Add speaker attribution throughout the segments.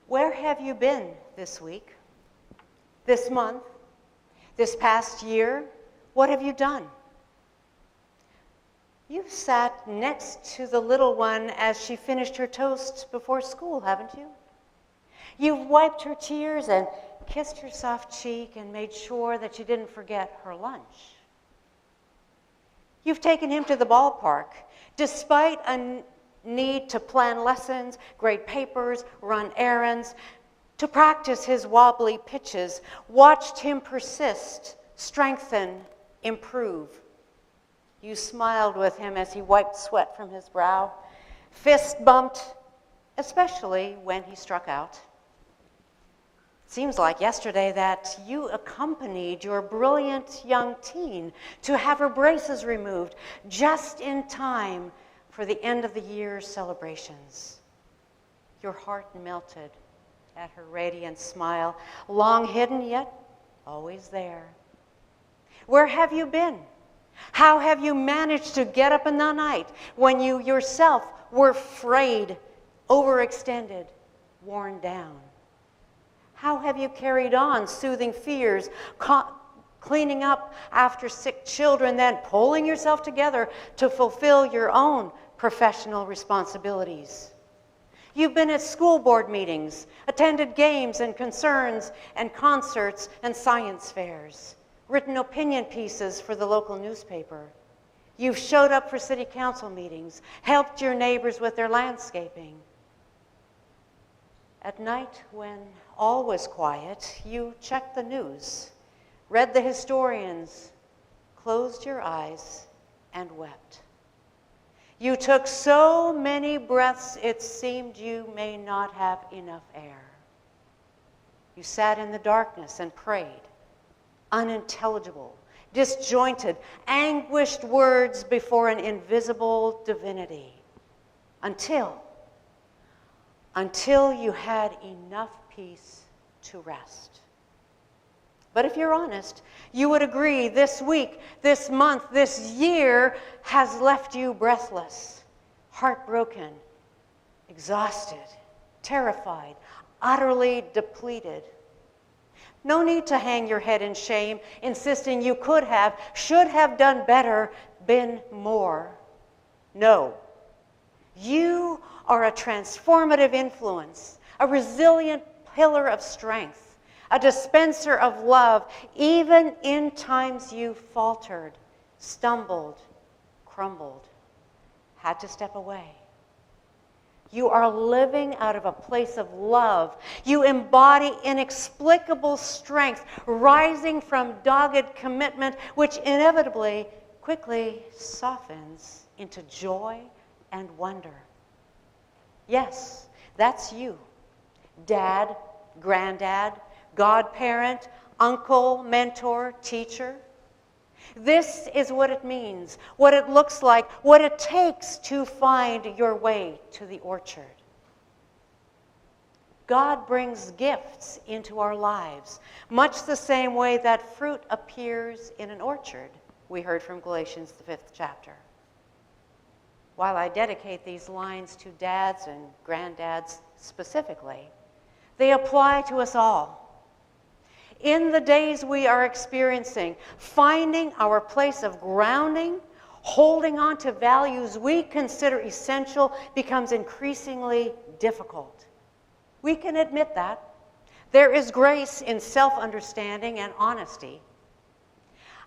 Speaker 1: Where have you been this week, this month, this past year? What have you done? You sat next to the little one as she finished her toast before school, haven't you? You've wiped her tears and kissed her soft cheek and made sure that she didn't forget her lunch. You've taken him to the ballpark, despite a need to plan lessons, grade papers, run errands, to practice his wobbly pitches, watched him persist, strengthen, improve. You smiled with him as he wiped sweat from his brow, fist bumped, especially when he struck out. Seems like yesterday that you accompanied your brilliant young teen to have her braces removed just in time for the end of the year's celebrations. Your heart melted at her radiant smile, long hidden yet always there. Where have you been? How have you managed to get up in the night when you yourself were frayed, overextended, worn down? How have you carried on soothing fears, cleaning up after sick children, then pulling yourself together to fulfill your own professional responsibilities? You've been at school board meetings, attended games and concerns and concerts and science fairs, written opinion pieces for the local newspaper. You've showed up for city council meetings, helped your neighbors with their landscaping. At night, when all was quiet, you checked the news, read the historians, closed your eyes, and wept. You took so many breaths it seemed you may not have enough air. You sat in the darkness and prayed, unintelligible, disjointed, anguished words before an invisible divinity, until you had enough peace to rest. But if you're honest, you would agree this week, this month, this year has left you breathless, heartbroken, exhausted, terrified, utterly depleted. No need to hang your head in shame, insisting you could have, should have done better, been more. No. You are a transformative influence, a resilient pillar of strength, a dispenser of love, even in times you faltered, stumbled, crumbled, had to step away. You are living out of a place of love. You embody inexplicable strength, rising from dogged commitment, which inevitably quickly softens into joy and wonder. Yes, that's you. Dad, granddad, godparent, uncle, mentor, teacher. This is what it means, what it looks like, what it takes to find your way to the orchard. God brings gifts into our lives, much the same way that fruit appears in an orchard, we heard from Galatians, the 5th chapter. While I dedicate these lines to dads and granddads specifically, they apply to us all. In the days we are experiencing, finding our place of grounding, holding on to values we consider essential becomes increasingly difficult. We can admit that. There is grace in self-understanding and honesty.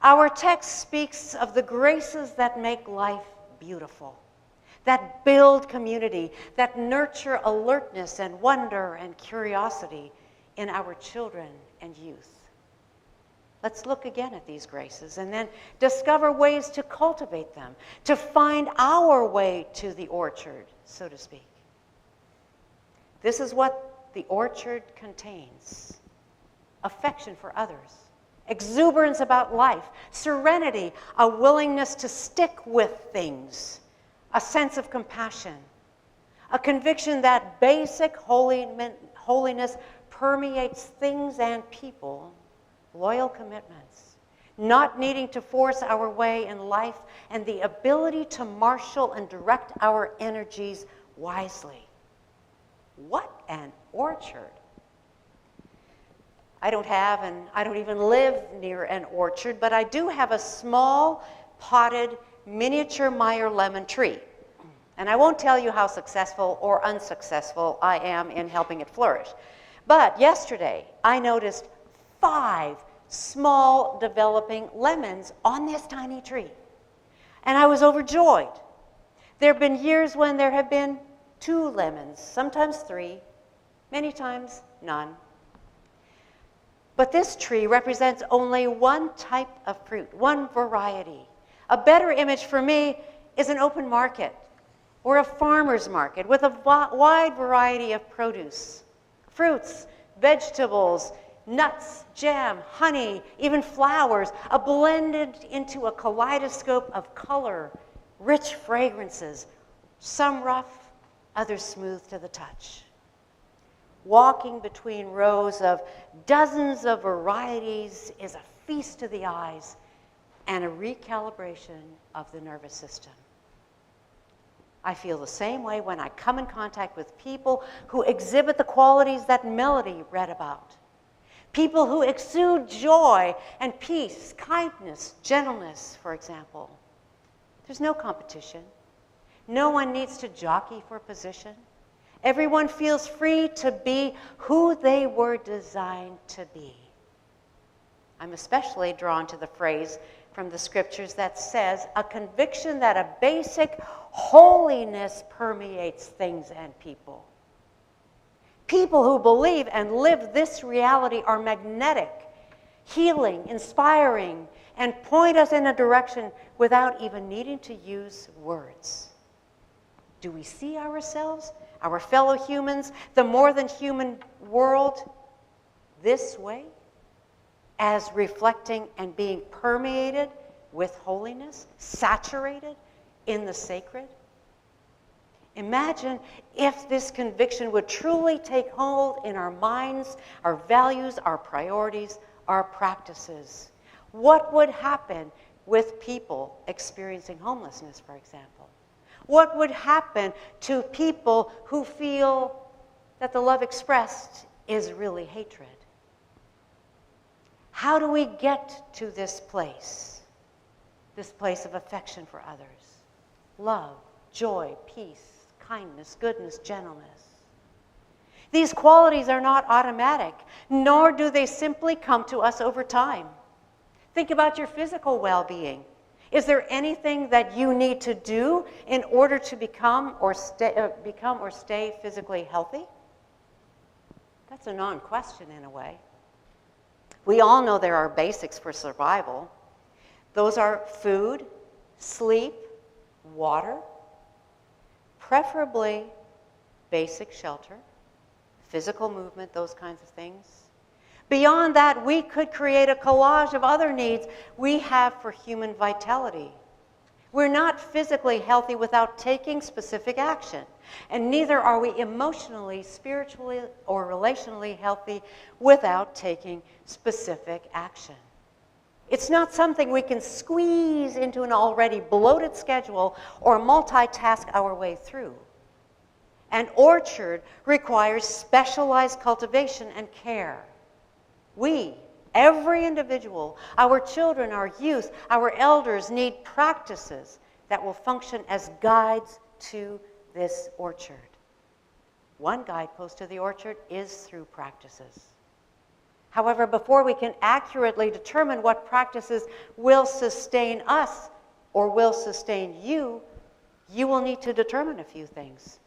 Speaker 1: Our text speaks of the graces that make life beautiful, that build community, that nurture alertness and wonder and curiosity in our children and youth. Let's look again at these graces and then discover ways to cultivate them, to find our way to the orchard, so to speak. This is what the orchard contains: affection for others, exuberance about life, serenity, a willingness to stick with things, a sense of compassion, a conviction that basic holiness permeates things and people, loyal commitments, not needing to force our way in life, and the ability to marshal and direct our energies wisely. What an orchard. I don't have, and I don't even live near an orchard, but I do have a small potted miniature Meyer lemon tree. And I won't tell you how successful or unsuccessful I am in helping it flourish. But yesterday, I noticed 5 small developing lemons on this tiny tree. And I was overjoyed. There have been years when there have been 2 lemons, sometimes 3, many times none. But this tree represents only one type of fruit, one variety. A better image for me is an open market or a farmer's market with a wide variety of produce, fruits, vegetables, nuts, jam, honey, even flowers, blended into a kaleidoscope of color, rich fragrances, some rough, others smooth to the touch. Walking between rows of dozens of varieties is a feast to the eyes and a recalibration of the nervous system. I feel the same way when I come in contact with people who exhibit the qualities that Melody read about. People who exude joy and peace, kindness, gentleness, for example. There's no competition. No one needs to jockey for position. Everyone feels free to be who they were designed to be. I'm especially drawn to the phrase from the scriptures that says, a conviction that a basic holiness permeates things and people. People who believe and live this reality are magnetic, healing, inspiring, and point us in a direction without even needing to use words. Do we see ourselves, our fellow humans, the more than human world, this way, as reflecting and being permeated with holiness, saturated in the sacred? Imagine if this conviction would truly take hold in our minds, our values, our priorities, our practices. What would happen with people experiencing homelessness, for example? What would happen to people who feel that the love expressed is really hatred? How do we get to this place of affection for others? Love, joy, peace, kindness, goodness, gentleness. These qualities are not automatic, nor do they simply come to us over time. Think about your physical well-being. Is there anything that you need to do in order to become or stay physically healthy? That's a non-question in a way. We all know there are basics for survival. Those are food, sleep, water, preferably basic shelter, physical movement, those kinds of things. Beyond that, we could create a collage of other needs we have for human vitality. We're not physically healthy without taking specific action, and neither are we emotionally, spiritually, or relationally healthy without taking specific action. It's not something we can squeeze into an already bloated schedule or multitask our way through. An orchard requires specialized cultivation and care. We, every individual, our children, our youth, our elders need practices that will function as guides to this orchard. One guidepost to the orchard is through practices. However, before we can accurately determine what practices will sustain us or will sustain you, you will need to determine a few things.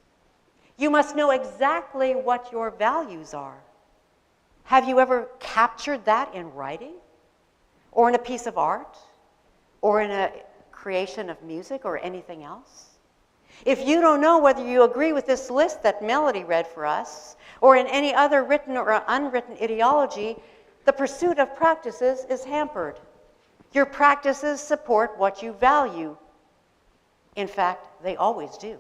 Speaker 1: You must know exactly what your values are. Have you ever captured that in writing, or in a piece of art, or in a creation of music, or anything else? If you don't know whether you agree with this list that Melody read for us, or in any other written or unwritten ideology, the pursuit of practices is hampered. Your practices support what you value. In fact, they always do.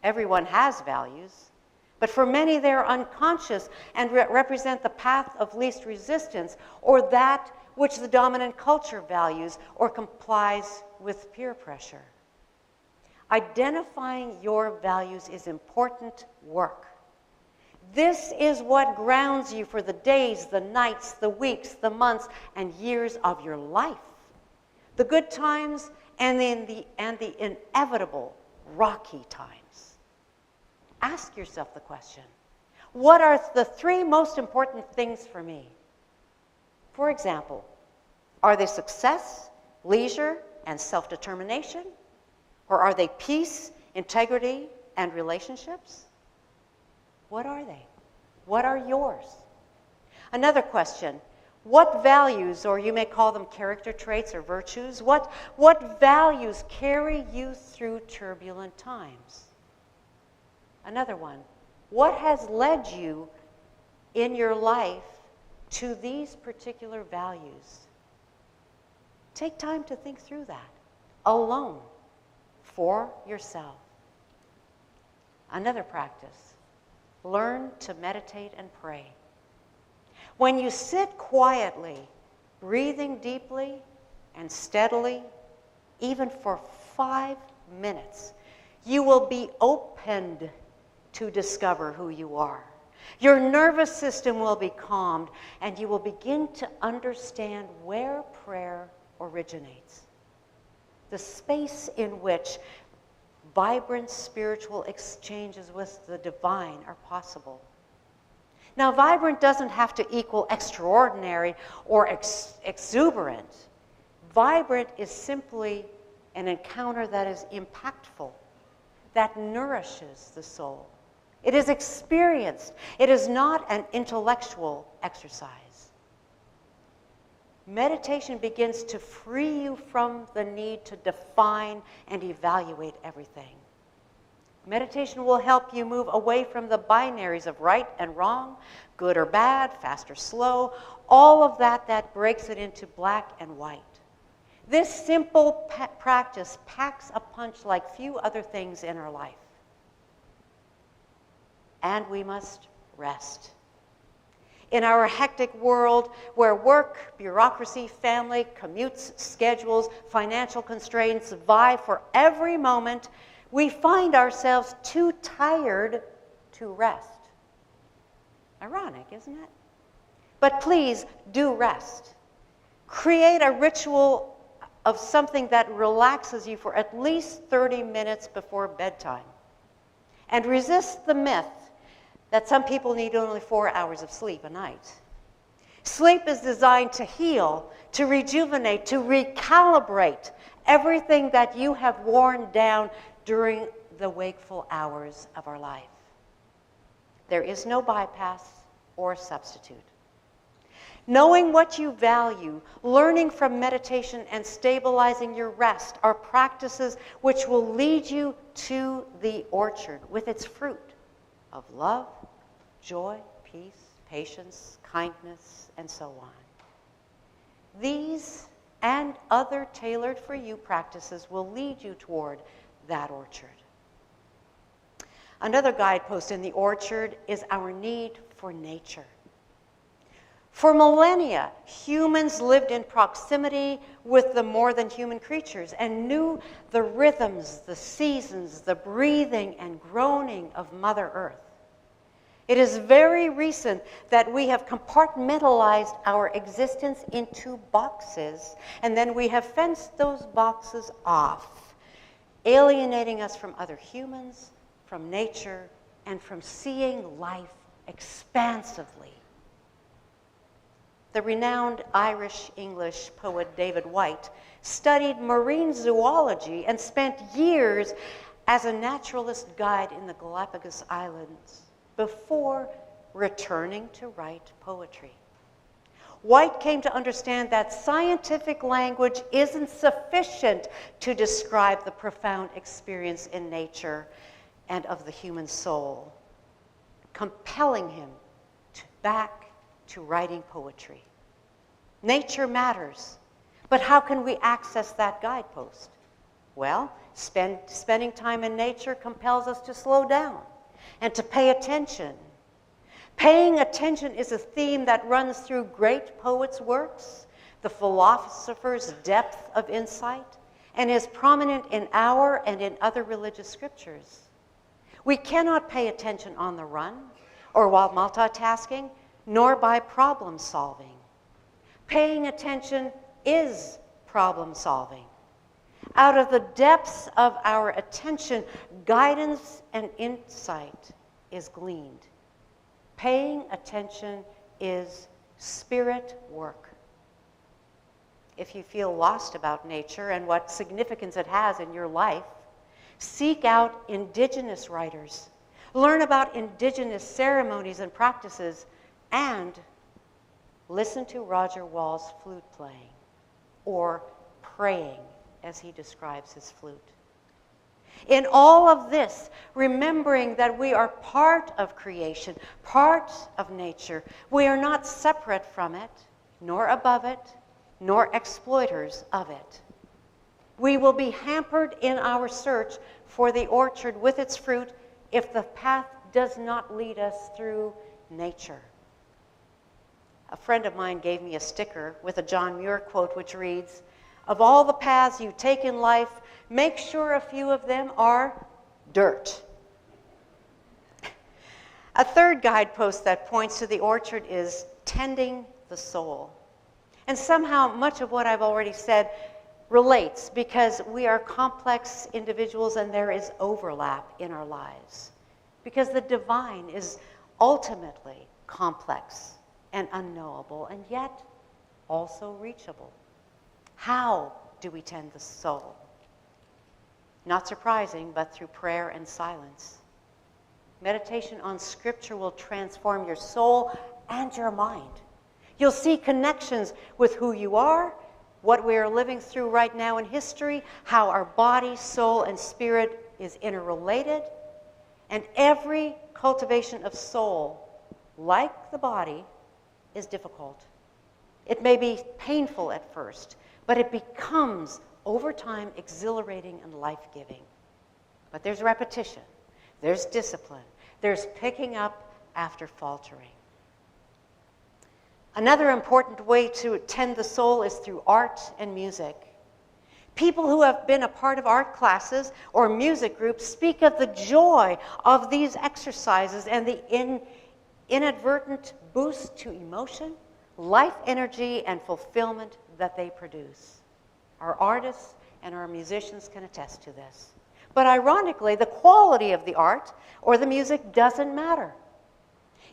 Speaker 1: Everyone has values. But for many, they are unconscious and represent the path of least resistance, or that which the dominant culture values or complies with peer pressure. Identifying your values is important work. This is what grounds you for the days, the nights, the weeks, the months, and years of your life. The good times and the inevitable rocky times. Ask yourself the question, what are the 3 most important things for me? For example, are they success, leisure, and self-determination? Or are they peace, integrity, and relationships? What are they? What are yours? Another question, what values, or you may call them character traits or virtues, what values carry you through turbulent times? Another one, what has led you in your life to these particular values? Take time to think through that, alone, for yourself. Another practice, learn to meditate and pray. When you sit quietly, breathing deeply and steadily, even for 5 minutes, you will be opened to discover who you are. Your nervous system will be calmed, and you will begin to understand where prayer originates. The space in which vibrant spiritual exchanges with the divine are possible. Now, vibrant doesn't have to equal extraordinary or exuberant. Vibrant is simply an encounter that is impactful, that nourishes the soul. It is experienced. It is not an intellectual exercise. Meditation begins to free you from the need to define and evaluate everything. Meditation will help you move away from the binaries of right and wrong, good or bad, fast or slow, all of that breaks it into black and white. This simple practice packs a punch like few other things in our life. And we must rest. In our hectic world where work, bureaucracy, family, commutes, schedules, financial constraints vie for every moment, we find ourselves too tired to rest. Ironic, isn't it? But please do rest. Create a ritual of something that relaxes you for at least 30 minutes before bedtime. And resist the myth that some people need only 4 hours of sleep a night. Sleep is designed to heal, to rejuvenate, to recalibrate everything that you have worn down during the wakeful hours of our life. There is no bypass or substitute. Knowing what you value, learning from meditation, and stabilizing your rest are practices which will lead you to the orchard with its fruit of love, joy, peace, patience, kindness, and so on. These and other tailored for you practices will lead you toward that orchard. Another guidepost in the orchard is our need for nature. For millennia, humans lived in proximity with the more than human creatures and knew the rhythms, the seasons, the breathing and groaning of Mother Earth. It is very recent that we have compartmentalized our existence into boxes, and then we have fenced those boxes off, alienating us from other humans, from nature, and from seeing life expansively. The renowned Irish-English poet David Whyte studied marine zoology and spent years as a naturalist guide in the Galapagos Islands before returning to write poetry. Whyte came to understand that scientific language isn't sufficient to describe the profound experience in nature and of the human soul, compelling him back to writing poetry. Nature matters, but how can we access that guidepost? Well, spending time in nature compels us to slow down and to pay attention. Paying attention is a theme that runs through great poets' works, the philosophers' depth of insight, and is prominent in our and in other religious scriptures. We cannot pay attention on the run or while multitasking, nor by problem solving. Paying attention is problem solving. Out of the depths of our attention, guidance and insight is gleaned. Paying attention is spirit work. If you feel lost about nature and what significance it has in your life, seek out indigenous writers, learn about indigenous ceremonies and practices, and listen to Roger Wall's flute playing, or praying as he describes his flute. In all of this, remembering that we are part of creation, part of nature, we are not separate from it, nor above it, nor exploiters of it. We will be hampered in our search for the orchard with its fruit if the path does not lead us through nature. A friend of mine gave me a sticker with a John Muir quote which reads, "Of all the paths you take in life, make sure a few of them are dirt." A third guidepost that points to the orchard is tending the soul. And somehow much of what I've already said relates because we are complex individuals and there is overlap in our lives. Because the divine is ultimately complex and unknowable and yet also reachable. How do we tend the soul? Not surprising, but through prayer and silence. Meditation on Scripture will transform your soul and your mind. You'll see connections with who you are, what we are living through right now in history, how our body, soul, and spirit is interrelated, and every cultivation of soul, like the body, is difficult. It may be painful at first, but it becomes, over time, exhilarating and life-giving. But there's repetition, there's discipline, there's picking up after faltering. Another important way to tend the soul is through art and music. People who have been a part of art classes or music groups speak of the joy of these exercises and the inadvertent boost to emotion, life energy, and fulfillment that they produce. Our artists and our musicians can attest to this. But ironically, the quality of the art or the music doesn't matter.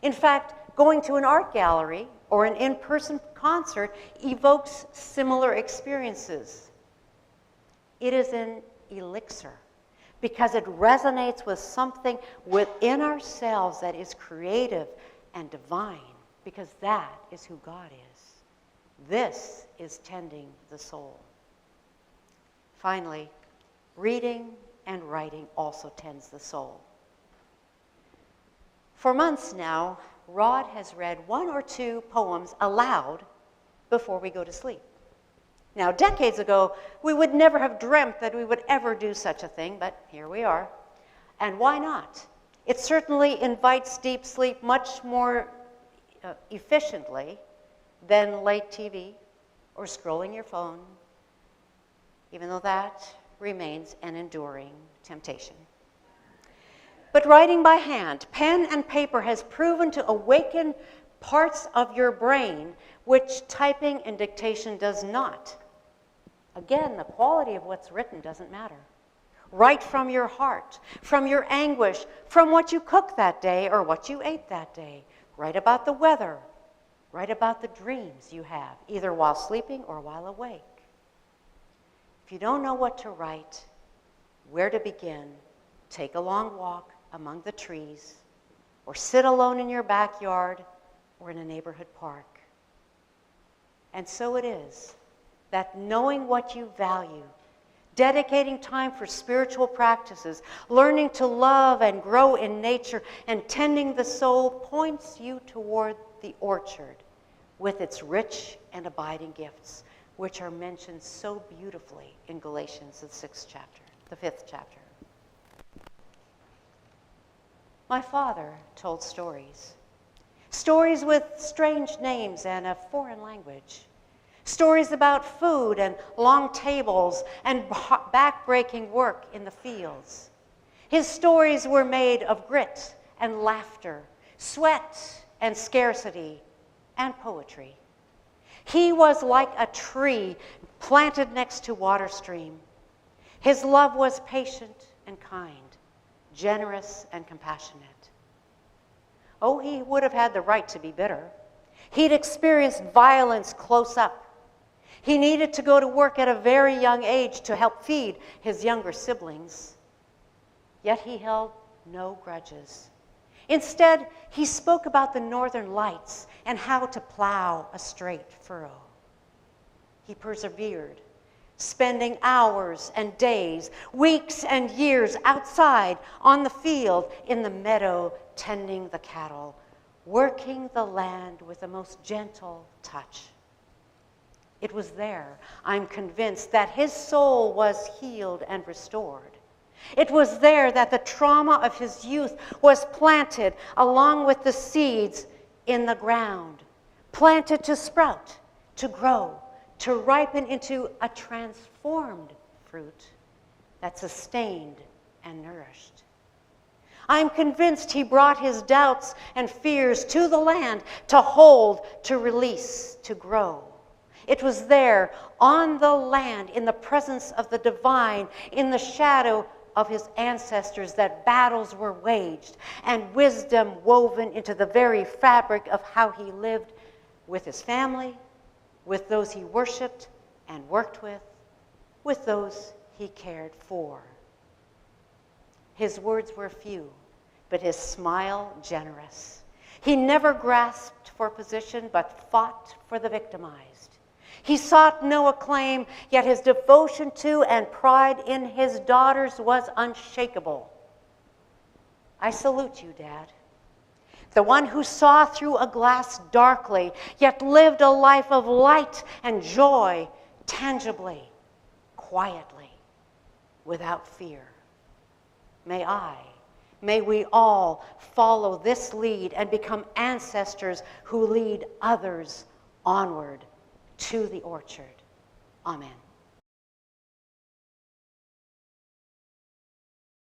Speaker 1: In fact, going to an art gallery or an in-person concert evokes similar experiences. It is an elixir because it resonates with something within ourselves that is creative and divine, because that is who God is. This is tending the soul. Finally, reading and writing also tends the soul. For months now, Rod has read 1 or 2 poems aloud before we go to sleep. Now, decades ago, we would never have dreamt that we would ever do such a thing, but here we are. And why not? It certainly invites deep sleep much more efficiently than late TV or scrolling your phone, even though that remains an enduring temptation. But writing by hand, pen and paper, has proven to awaken parts of your brain which typing and dictation does not. Again, the quality of what's written doesn't matter. Write from your heart, from your anguish, from what you cooked that day or what you ate that day. Write about the weather. Write about the dreams you have, either while sleeping or while awake. If you don't know what to write, where to begin, take a long walk among the trees, or sit alone in your backyard or in a neighborhood park. And so it is that knowing what you value, dedicating time for spiritual practices, learning to love and grow in nature, and tending the soul points you toward the orchard with its rich and abiding gifts, which are mentioned so beautifully in Galatians, the 5th chapter. My father told stories. Stories with strange names and a foreign language. Stories about food and long tables and back-breaking work in the fields. His stories were made of grit and laughter, sweat and scarcity and poetry. He was like a tree planted next to water stream. His love was patient and kind, generous and compassionate. Oh, he would have had the right to be bitter. He'd experienced violence close up. He needed to go to work at a very young age to help feed his younger siblings. Yet he held no grudges. Instead, he spoke about the northern lights and how to plow a straight furrow. He persevered, spending hours and days, weeks and years outside on the field, in the meadow, tending the cattle, working the land with the most gentle touch. It was there, I'm convinced, that his soul was healed and restored. It was there that the trauma of his youth was planted along with the seeds in the ground, planted to sprout, to grow, to ripen into a transformed fruit that sustained and nourished. I'm convinced he brought his doubts and fears to the land to hold, to release, to grow. It was there, on the land, in the presence of the divine, in the shadow of his ancestors, that battles were waged and wisdom woven into the very fabric of how he lived with his family, with those he worshiped and worked with those he cared for. His words were few, but his smile generous. He never grasped for position, but fought for the victimized. He sought no acclaim, yet his devotion to and pride in his daughters was unshakable. I salute you, Dad. The one who saw through a glass darkly, yet lived a life of light and joy, tangibly, quietly, without fear. May we all follow this lead and become ancestors who lead others onward to the orchard. Amen.